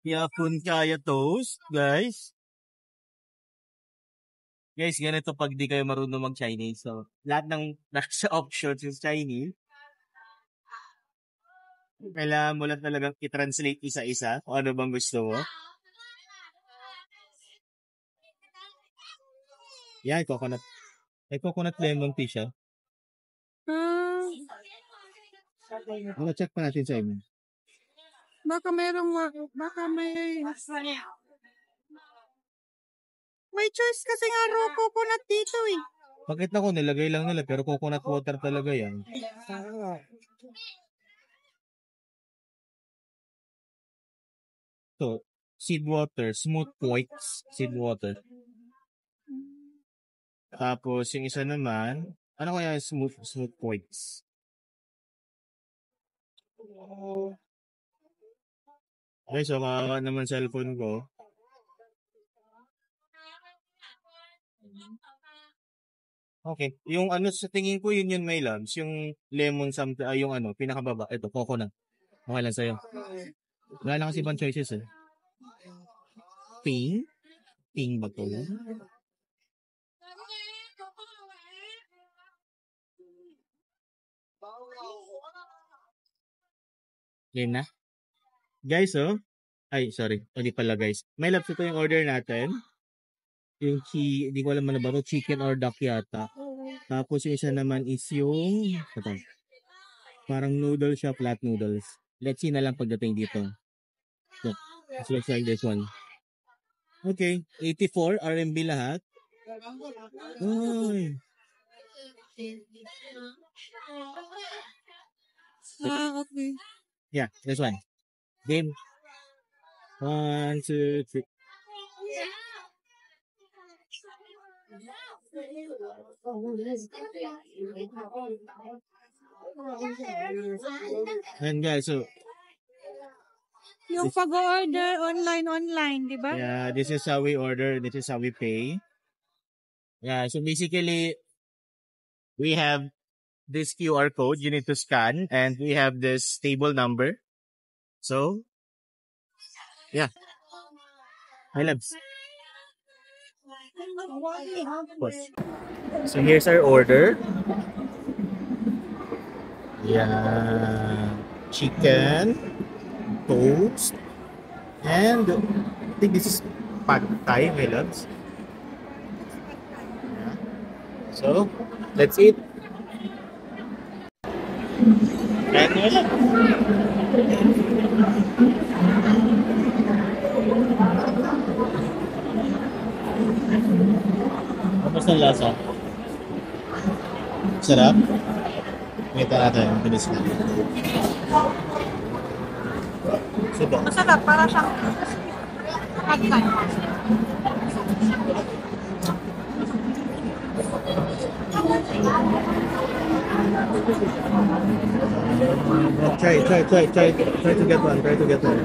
Yapon kaya toast, guys. Guys, ganito pag di kayo marunong mag-Chinese. So, lahat ng nasa options is Chinese. Kailangan mo lang talagang i-translate isa-isa kung ano bang gusto mo. Yan, coconut. May coconut lemon tea siya. Check pa natin sa inyo. Baka may choice kasi nga raw coconut dito eh. Bakit ako nilagay lang nila pero coconut water talaga yan. So, seed water, smooth points, seed water. Tapos, yung isa naman, ano kaya yung smooth points? Okay, so makaka naman cellphone ko. Okay, yung ano sa tingin ko yun may loves, yung lemon something, yung ano, pinakababa, ito, coconut. Okay lang sa'yo. Wala lang kasi ibang choices eh. Pink? Pink ba to? Game na? Guys, oh. Ay, sorry. Hindi pala, guys. May labs ito yung order natin. Yung hindi ko alam ano ba ito, chicken or duck yata. Tapos yung isa naman is yung, parang noodles siya, flat noodles. Let's see na lang pagdating dito. Look, it looks like this one. Okay, 84 RMB lahat. Uy. Okay. Yeah, this one. Game. 1, 2, 3. And guys, so yung pag-order online, di ba? Yeah, this is how we order, this is how we pay. Yeah, so basically we have this QR code you need to scan and we have this table number. So, yeah. Hi, loves. So here's our order. Yeah, chicken, toast, and I think this is pad thai, my loves. Yeah. So let's eat. And kamusta ang lasa? Sarap? Kita natin, bilis na. Subo. Masarap, para siyang pagkain. Try to get one, try to get one.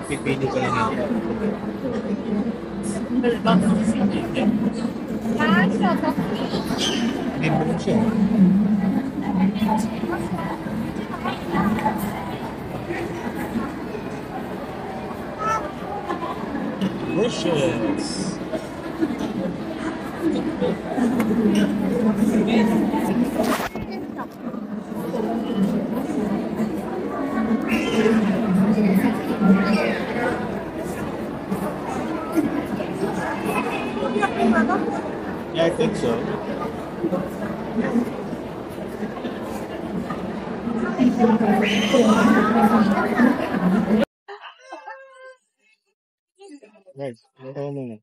Pipili ko lang yun. May buong siya. Delicious. Yeah, I think so. Guys, ito muna.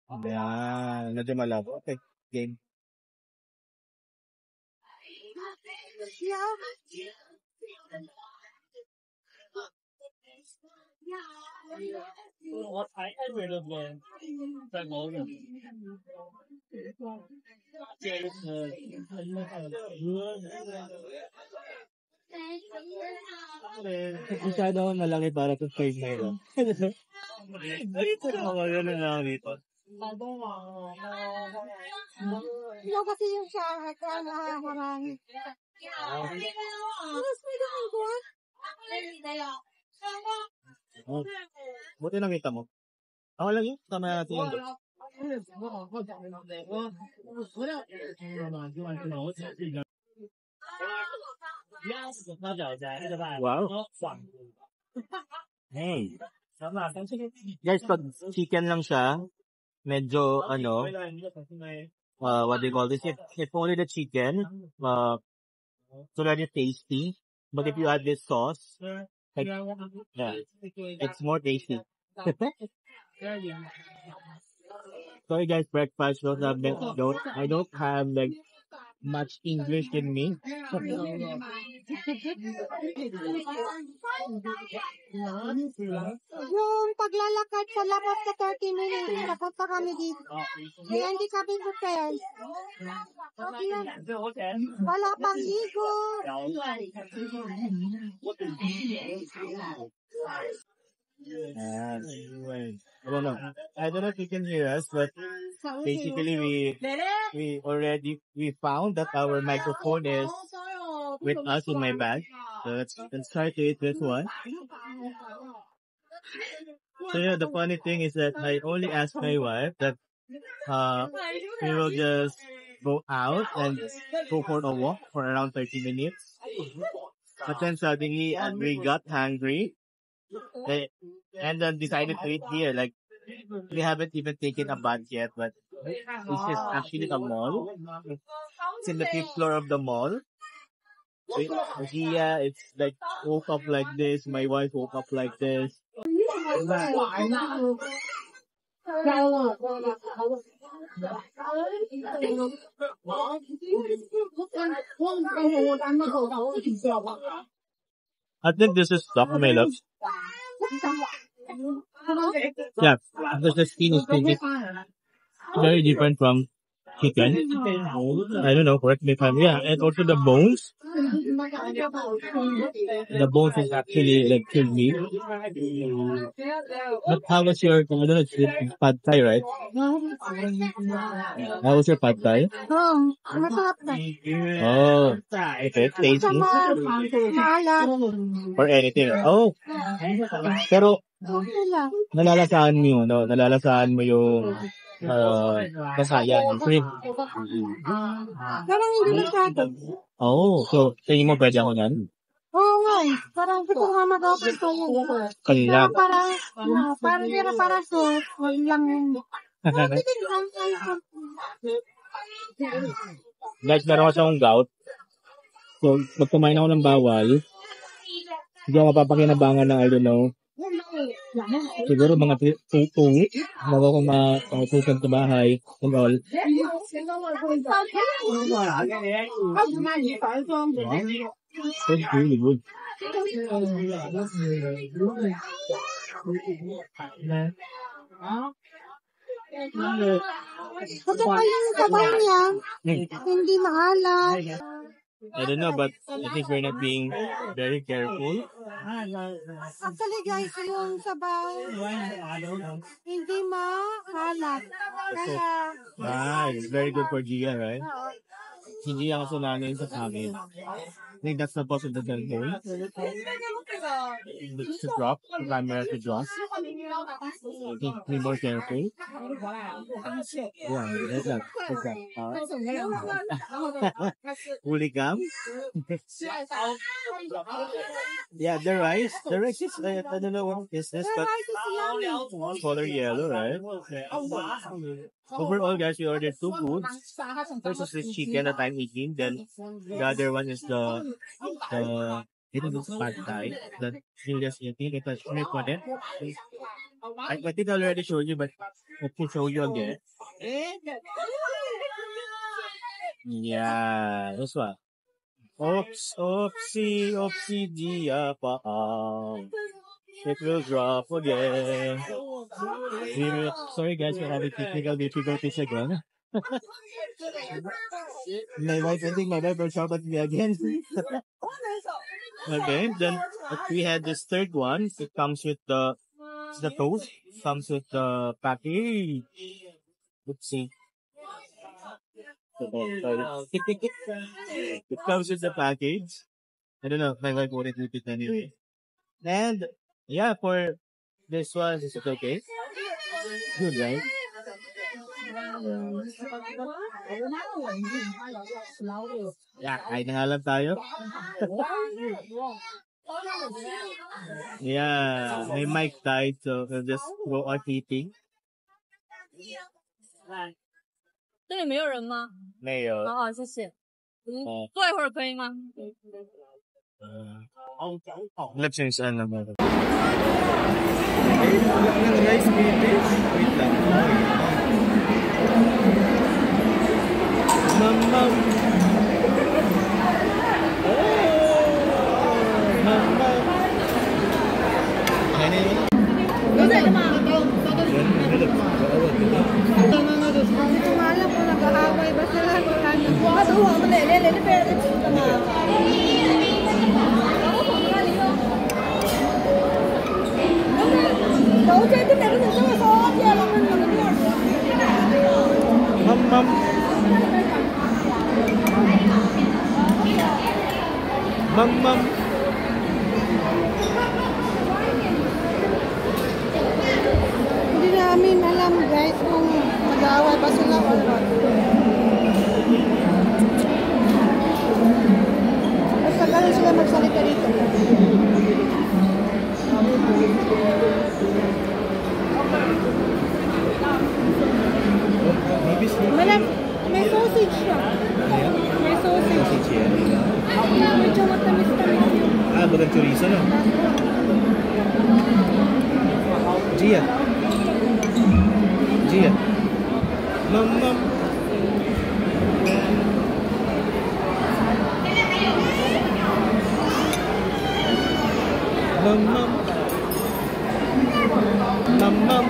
Ayan, medyo malabo. Okay, game. Masyado ako malaki para sa 5 na yun. Dito na ako, gano'n na ako dito. Yung kasi yung siya, marami. Mas may ganun ko ah. Oh, buti nakita mo. Ako lang yun. Tama natin yun. Wow. Hey. Guys, pag chicken lang siya, medyo, what do you call this? If only the chicken, it's already tasty. But if you add this sauce, like, yeah, it's more tasty. Sorry guys, breakfast I don't have like much English in me. Yung paglalakad sa labas sa 30 minutes, napunta kami dito. Kaya hindi kami prepared. Okay yan. Wala pang ligo. I don't know if you can hear us, but basically we found that our microphone is with us in my bag. So let's try to eat this one. So yeah, the funny thing is that I only asked my wife that we will just go out and go for a walk for around 30 minutes. But then suddenly we got hungry and then decided to eat here. Like we haven't even taken a bath yet, but this is actually a mall. It's in the 5th floor of the mall. So Gia, it's like woke up like this. My wife woke up like this. I think this is stuff, my loves. Yeah, because the skin is very different from chicken. I don't know, correct me if I'm, yeah, and also the bones. The bones is actually like chilled meat. But how was your, I don't know, it's pad thai, right? How was your pad thai? Oh, masarap na. Oh, okay, tasty. Maalat. Or anything. Oh, pero Okay lang. nalalasahan mo yung kasaya ng shrimp. Parang hindi masyado. Oh, so tingin mo pwede ako yan? Oo nga eh. Parang gusto ko nga mag-open ko yun. Kanila. Pero parang sauce. Wag lang yun. Guys, meron kasi akong gout. So, pag kumain ako ng bawal, hindi ako mapapakinabangan ng, I don't know, siguro mga 2 weeks bago ako matutusan sa bahay and all. That's really good. Kasi pa yung sabaw niya, hindi maalat. I don't know, but I think we're not being very careful. Actually guys, yung sabaw, hindi maalat. Kaya, It's very good for Gia, right? oo. Hindi ako sunanin sa akin. I think that's the boss of the thing. It's to drop, the camera to drop. Be more careful. Yeah, that's that. Fully cam. Yeah, the rice is, I don't know what is this, but color yellow, right? Overall, guys, we ordered 2 foods. First is this chicken that I'm eating. Then the other one is it is pad thai that Julia's eating. It was shrimp on it. I think I already showed you, but let me show you again. Yeah, this one. Oopsie, dia paang. It will drop again. Sorry guys, we're having technical difficulties again. I think my wife will shout at me again. Okay, then we had this third one. It comes with the toast. Comes with the package. Oopsie. It comes with the package. I don't know if I like what it with it anyway. And yeah, for this one, is it okay? Good, right? Yeah, kain na nga lang tayo. Yeah, may mic tied, so we'll just go on eating. 这里没有人吗？没有。好，谢谢。哦坐一会儿可以吗？ Lips yung saan naman. Ng rice babies? Wait lang. Mamam. Mamam. Ano yun? 有这个吗？ Hindi ko alam kung nag-aaway ba sila.我都我们奶奶那边的吃的嘛。有这个那个是什么烧的？我们那个店。 Mamam. Mamam. Hindi namin alam guys kung nag-aaway ba sila or what. Basta ganun sila magsalita dito. May sausage siya. May sausage. Medyo matamis-tamis yun. Ah, bagang chorizo, no? Gia. Gia. Mamam. Mamam. Mamam.